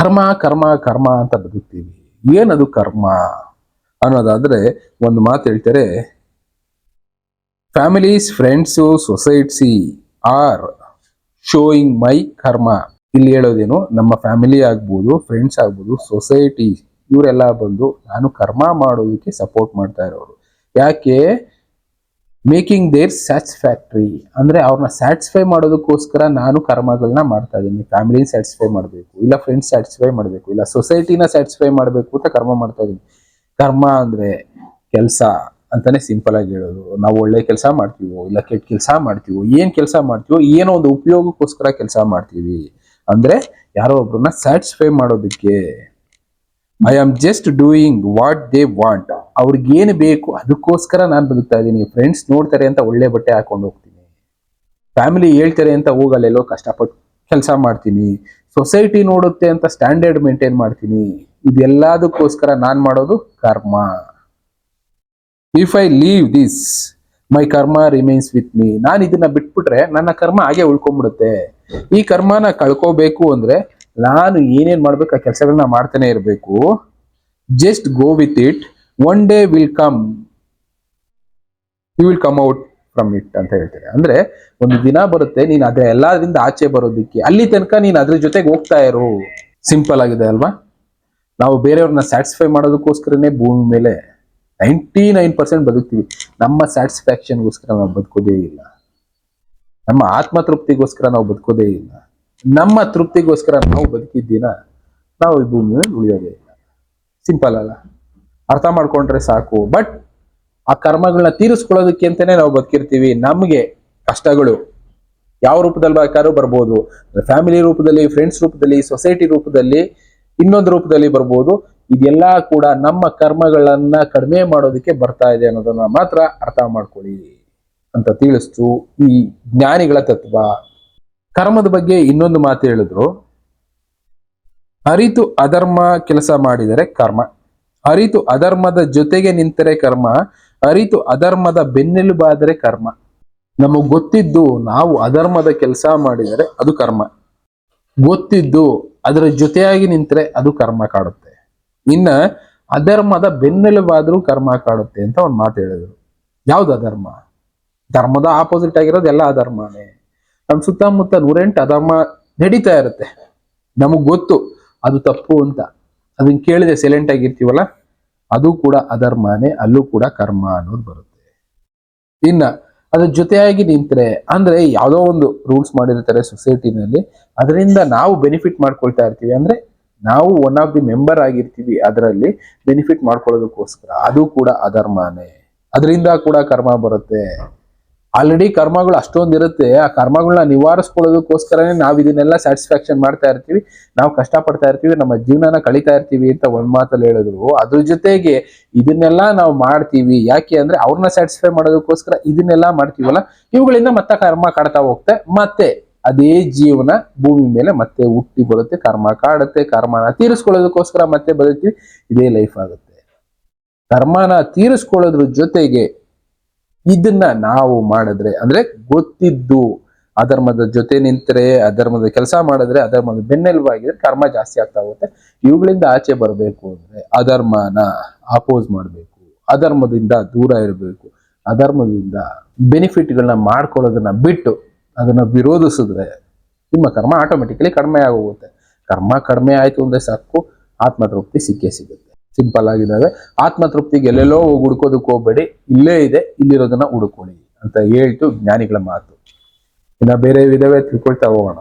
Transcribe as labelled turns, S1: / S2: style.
S1: ಕರ್ಮ ಕರ್ಮ ಕರ್ಮ ಅಂತ ಬದುಕ್ತೀವಿ. ಏನದು ಕರ್ಮ ಅನ್ನೋದಾದ್ರೆ ಒಂದು ಮಾತು ಹೇಳ್ತಾರೆ, families, friends, society are showing my karma. ಇಲ್ಲಿ ಹೇಳೋದೇನು, ನಮ್ಮ ಫ್ಯಾಮಿಲಿ ಆಗ್ಬೋದು, ಫ್ರೆಂಡ್ಸ್ ಆಗ್ಬೋದು, ಸೊಸೈಟಿ, ಇವರೆಲ್ಲ ಬಂದು ನಾನು ಕರ್ಮ ಮಾಡೋದಕ್ಕೆ ಸಪೋರ್ಟ್ ಮಾಡ್ತಾ ಇರೋರು. ಯಾಕೆ? ಮೇಕಿಂಗ್ ದೇರ್ ಸ್ಯಾಟಿಸ್ಫ್ಯಾಕ್ಟ್ರಿ, ಅಂದ್ರೆ ಅವ್ರನ್ನ ಸ್ಯಾಟಿಸ್ಫೈ ಮಾಡೋದಕ್ಕೋಸ್ಕರ ನಾನು ಕರ್ಮಗಳನ್ನ ಮಾಡ್ತಾ ಇದ್ದೀನಿ. ಫ್ಯಾಮಿಲಿನ ಸ್ಯಾಟಿಸ್ಫೈ ಮಾಡಬೇಕು, ಇಲ್ಲ ಫ್ರೆಂಡ್ಸ್ ಸ್ಯಾಟಿಸ್ಫೈ ಮಾಡಬೇಕು, ಇಲ್ಲ ಸೊಸೈಟಿನ ಸ್ಯಾಟಿಸ್ಫೈ ಮಾಡಬೇಕು ಅಂತ ಕರ್ಮ ಮಾಡ್ತಾ ಇದ್ದೀನಿ. ಕರ್ಮ ಅಂದ್ರೆ ಕೆಲಸ ಅಂತಾನೆ ಸಿಂಪಲ್ ಆಗಿ ಹೇಳೋದು. ನಾವು ಒಳ್ಳೆ ಕೆಲಸ ಮಾಡ್ತೀವೋ ಇಲ್ಲ ಕೆಟ್ಟ ಕೆಲಸ ಮಾಡ್ತೀವೋ, ಏನ್ ಕೆಲಸ ಮಾಡ್ತೀವೋ ಏನೋ ಒಂದು ಉಪಯೋಗಕ್ಕೋಸ್ಕರ ಕೆಲಸ ಮಾಡ್ತೀವಿ. ಅಂದ್ರೆ ಯಾರೋ ಒಬ್ರನ್ನ ಸ್ಯಾಟಿಸ್ಫೈ ಮಾಡೋದಕ್ಕೆ. I am just doing what they want, ಅವ್ರಿಗೇನು ಬೇಕು ಅದಕ್ಕೋಸ್ಕರ ನಾನು ಬದುಕ್ತಾ ಇದ್ದೀನಿ. ಫ್ರೆಂಡ್ಸ್ ನೋಡ್ತಾರೆ ಅಂತ ಒಳ್ಳೆ ಬಟ್ಟೆ ಹಾಕೊಂಡು ಹೋಗ್ತೀನಿ, ಫ್ಯಾಮಿಲಿ ಹೇಳ್ತಾರೆ ಅಂತ ಹೋಗಲ್ಲೆಲ್ಲೋ ಕಷ್ಟಪಟ್ಟು ಕೆಲಸ ಮಾಡ್ತೀನಿ, ಸೊಸೈಟಿ ನೋಡುತ್ತೆ ಅಂತ ಸ್ಟ್ಯಾಂಡರ್ಡ್ ಮೇಂಟೈನ್ ಮಾಡ್ತೀನಿ. ಇದೆಲ್ಲದಕ್ಕೋಸ್ಕರ ನಾನು ಮಾಡೋದು ಕರ್ಮ. If I leave this my ಕರ್ಮ ರಿಮೈನ್ಸ್ ವಿತ್ ಮೀ. ನಾನು ಇದನ್ನ ಬಿಟ್ಬಿಟ್ರೆ ನನ್ನ ಕರ್ಮ ಹಾಗೆ ಉಳ್ಕೊಂಡ್ಬಿಡುತ್ತೆ. ಈ ಕರ್ಮನ ಕಳ್ಕೋಬೇಕು ಅಂದ್ರೆ ನಾನು ಏನೇನ್ ಮಾಡ್ಬೇಕು ಆ ಕೆಲಸಗಳನ್ನ ಮಾಡ್ತಾನೆ ಇರಬೇಕು. Just go with it, one day will come, you will come out from it ಅಂತ ಹೇಳ್ತಾರೆ. ಅಂದ್ರೆ ಒಂದು ದಿನ ಬರುತ್ತೆ ನೀನ್ ಅದ್ರ ಎಲ್ಲದಿಂದ ಆಚೆ ಬರೋದಕ್ಕೆ, ಅಲ್ಲಿ ತನಕ ನೀನ್ ಅದ್ರ ಜೊತೆಗೆ ಹೋಗ್ತಾ ಇರು. ಸಿಂಪಲ್ ಆಗಿದೆ ಅಲ್ವಾ? ನಾವು ಬೇರೆಯವ್ರನ್ನ ಸ್ಯಾಟಿಸ್ಫೈ ಮಾಡೋದಕ್ಕೋಸ್ಕರನೇ ಭೂಮಿ ಮೇಲೆ 99% ಬದುಕ್ತೀವಿ. ನಮ್ಮ ಸ್ಯಾಟಿಸ್ಫ್ಯಾಕ್ಷನ್ಗೋಸ್ಕರ ನಾವು ಬದುಕೋದೇ ಇಲ್ಲ, ನಮ್ಮ ಆತ್ಮತೃಪ್ತಿಗೋಸ್ಕರ ನಾವು ಬದುಕೋದೇ ಇಲ್ಲ. ನಮ್ಮ ತೃಪ್ತಿಗೋಸ್ಕರ ನಾವು ಬದುಕಿದ್ದೀನ ನಾವು ಈ ಭೂಮಿ ಮೇಲೆ ಉಳಿಯೋದೇ ಇಲ್ಲ. ಸಿಂಪಲ್ ಅಲ್ಲ? ಅರ್ಥ ಮಾಡ್ಕೊಂಡ್ರೆ ಸಾಕು. ಬಟ್ ಆ ಕರ್ಮಗಳನ್ನ ತೀರಿಸ್ಕೊಳ್ಳೋದಕ್ಕೆ ಅಂತಾನೆ ನಾವು ಬದುಕಿರ್ತೀವಿ. ನಮ್ಗೆ ಕಷ್ಟಗಳು ಯಾವ ರೂಪದಲ್ಲಿ ಬೇಕಾದ್ರೂ ಬರ್ಬೋದು. ಫ್ಯಾಮಿಲಿ ರೂಪದಲ್ಲಿ, ಫ್ರೆಂಡ್ಸ್ ರೂಪದಲ್ಲಿ, ಸೊಸೈಟಿ ರೂಪದಲ್ಲಿ, ಇನ್ನೊಂದು ರೂಪದಲ್ಲಿ ಬರ್ಬೋದು. ಇದೆಲ್ಲ ಕೂಡ ನಮ್ಮ ಕರ್ಮಗಳನ್ನ ಕಡಿಮೆ ಮಾಡೋದಕ್ಕೆ ಬರ್ತಾ ಇದೆ ಅನ್ನೋದನ್ನ ಮಾತ್ರ ಅರ್ಥ ಮಾಡ್ಕೊಳ್ಳಿ ಅಂತ ತಿಳಿಸ್ತು ಈ ಜ್ಞಾನಿಗಳ ತತ್ವ. ಕರ್ಮದ ಬಗ್ಗೆ ಇನ್ನೊಂದು ಮಾತು ಹೇಳಿದ್ರು, ಅರಿತು ಅಧರ್ಮ ಕೆಲಸ ಮಾಡಿದರೆ ಕರ್ಮ, ಅರಿತು ಅಧರ್ಮದ ಜೊತೆಗೆ ನಿಂತರೆ ಕರ್ಮ, ಅರಿತು ಅಧರ್ಮದ ಬೆನ್ನೆಲುಬಾದರೆ ಕರ್ಮ. ನಮಗ್ ಗೊತ್ತಿದ್ದು ನಾವು ಅಧರ್ಮದ ಕೆಲಸ ಮಾಡಿದರೆ ಅದು ಕರ್ಮ, ಗೊತ್ತಿದ್ದು ಅದರ ಜೊತೆಯಾಗಿ ನಿಂತರೆ ಅದು ಕರ್ಮ ಕಾಡುತ್ತೆ. ಇನ್ನ ಅಧರ್ಮದ ಬೆನ್ನೆಲುಬಾದ್ರೂ ಕರ್ಮ ಕಾಡುತ್ತೆ ಅಂತ ಒಂದು ಮಾತು ಹೇಳಿದ್ರು. ಯಾವ್ದು ಅಧರ್ಮ? ಧರ್ಮದ ಆಪೋಸಿಟ್ ಆಗಿರೋದು ಎಲ್ಲ ಅಧರ್ಮನೇ. ನಮ್ ಸುತ್ತಮುತ್ತ 108 ಅಧರ್ಮ ನಡೀತಾ ಇರುತ್ತೆ. ನಮಗ್ ಗೊತ್ತು ಅದು ತಪ್ಪು ಅಂತ, ಅದನ್ನ ಕೇಳಿದ್ರೆ ಸೈಲೆಂಟ್ ಆಗಿರ್ತೀವಲ್ಲ, ಅದು ಕೂಡ ಅಧರ್ಮನೇ, ಅಲ್ಲೂ ಕೂಡ ಕರ್ಮ ಅನ್ನೋದು ಬರುತ್ತೆ. ಇನ್ನ ಅದ್ರ ಜೊತೆಯಾಗಿ ನಿಂತ್ರೆ ಅಂದ್ರೆ ಯಾವುದೋ ಒಂದು ರೂಲ್ಸ್ ಮಾಡಿರ್ತಾರೆ ಸೊಸೈಟಿನಲ್ಲಿ, ಅದರಿಂದ ನಾವು ಬೆನಿಫಿಟ್ ಮಾಡ್ಕೊಳ್ತಾ ಇರ್ತೀವಿ, ಅಂದ್ರೆ ನಾವು ಒನ್ ಆಫ್ ದಿ ಮೆಂಬರ್ ಆಗಿರ್ತೀವಿ, ಅದರಲ್ಲಿ ಬೆನಿಫಿಟ್ ಮಾಡ್ಕೊಳ್ಳೋದಕ್ಕೋಸ್ಕರ, ಅದು ಕೂಡ ಅಧರ್ಮನೇ. ಅದರಿಂದ ಕೂಡ ಕರ್ಮ ಬರುತ್ತೆ. ಆಲ್ರೆಡಿ ಕರ್ಮಗಳು ಅಷ್ಟೊಂದು ಇರುತ್ತೆ, ಆ ಕರ್ಮಗಳನ್ನ ನಿವಾರಿಸ್ಕೊಳ್ಳೋದಕ್ಕೋಸ್ಕರನೇ ನಾವು ಇದನ್ನೆಲ್ಲ ಸ್ಯಾಟಿಸ್ಫ್ಯಾಕ್ಷನ್ ಮಾಡ್ತಾ ಇರ್ತೀವಿ, ನಾವು ಕಷ್ಟಪಡ್ತಾ ಇರ್ತೀವಿ, ನಮ್ಮ ಜೀವನನ ಕಳೀತಾ ಇರ್ತೀವಿ ಅಂತ ಒಂದ್ ಮಾತಲ್ಲಿ ಹೇಳಿದ್ರು. ಅದ್ರ ಜೊತೆಗೆ ಇದನ್ನೆಲ್ಲ ನಾವು ಮಾಡ್ತೀವಿ ಯಾಕೆ ಅಂದ್ರೆ ಅವ್ರನ್ನ ಸ್ಯಾಟಿಸ್ಫೈ ಮಾಡೋದಕ್ಕೋಸ್ಕರ ಇದನ್ನೆಲ್ಲ ಮಾಡ್ತೀವಲ್ಲ, ಇವುಗಳಿಂದ ಮತ್ತೆ ಕರ್ಮ ಕಾಡ್ತಾ ಹೋಗುತ್ತೆ. ಮತ್ತೆ ಅದೇ ಜೀವನ ಭೂಮಿ ಮೇಲೆ ಮತ್ತೆ ಹುಟ್ಟಿ ಬರುತ್ತೆ, ಕರ್ಮ ಕಾಡುತ್ತೆ. ಕರ್ಮನ ತೀರಿಸ್ಕೊಳ್ಳೋದಕ್ಕೋಸ್ಕರ ಮತ್ತೆ ಬದುಕ್ತೀವಿ, ಇದೇ ಲೈಫ್ ಆಗುತ್ತೆ. ಕರ್ಮನ ತೀರಿಸ್ಕೊಳ್ಳೋದ್ರ ಜೊತೆಗೆ ಇದನ್ನ ನಾವು ಮಾಡಿದ್ರೆ, ಅಂದ್ರೆ ಗೊತ್ತಿದ್ದು ಅಧರ್ಮದ ಜೊತೆ ನಿಂತರೆ, ಅಧರ್ಮದ ಕೆಲಸ ಮಾಡಿದ್ರೆ, ಅಧರ್ಮದ ಬೆನ್ನೆಲುಬಾಗಿದ್ರೆ ಕರ್ಮ ಜಾಸ್ತಿ ಆಗ್ತಾ ಹೋಗುತ್ತೆ. ಇವುಗಳಿಂದ ಆಚೆ ಬರಬೇಕು ಅಂದ್ರೆ ಅಧರ್ಮನ ಅಪೋಸ್ ಮಾಡಬೇಕು, ಅಧರ್ಮದಿಂದ ದೂರ ಇರಬೇಕು, ಅಧರ್ಮದಿಂದ ಬೆನಿಫಿಟ್ಗಳನ್ನ ಮಾಡ್ಕೊಳ್ಳೋದನ್ನ ಬಿಟ್ಟು ಅದನ್ನ ವಿರೋಧಿಸಿದ್ರೆ ನಿಮ್ಮ ಕರ್ಮ ಆಟೋಮೆಟಿಕಲಿ ಕಡಿಮೆ ಆಗೋಗುತ್ತೆ. ಕರ್ಮ ಕಡಿಮೆ ಆಯ್ತು ಅಂದ್ರೆ ಸಾಕು, ಆತ್ಮತೃಪ್ತಿ ಸಿಕ್ಕೇ ಸಿಗುತ್ತೆ. ಸಿಂಪಲ್ ಆಗಿದ್ದಾವೆ. ಆತ್ಮತೃಪ್ತಿಗೆ ಎಲ್ಲೆಲ್ಲೋ ಹುಡ್ಕೋದಕ್ಕೆ ಹೋಗ್ಬೇಡಿ, ಇಲ್ಲೇ ಇದೆ, ಇಲ್ಲಿರೋದನ್ನ ಹುಡುಕೊಳ್ಳಿ ಅಂತ ಹೇಳ್ತು ಜ್ಞಾನಿಗಳ ಮಾತು. ಇನ್ನ ಬೇರೆ ವಿಧವೇ ತಿಳ್ಕೊಳ್ತಾ ಹೋಗೋಣ.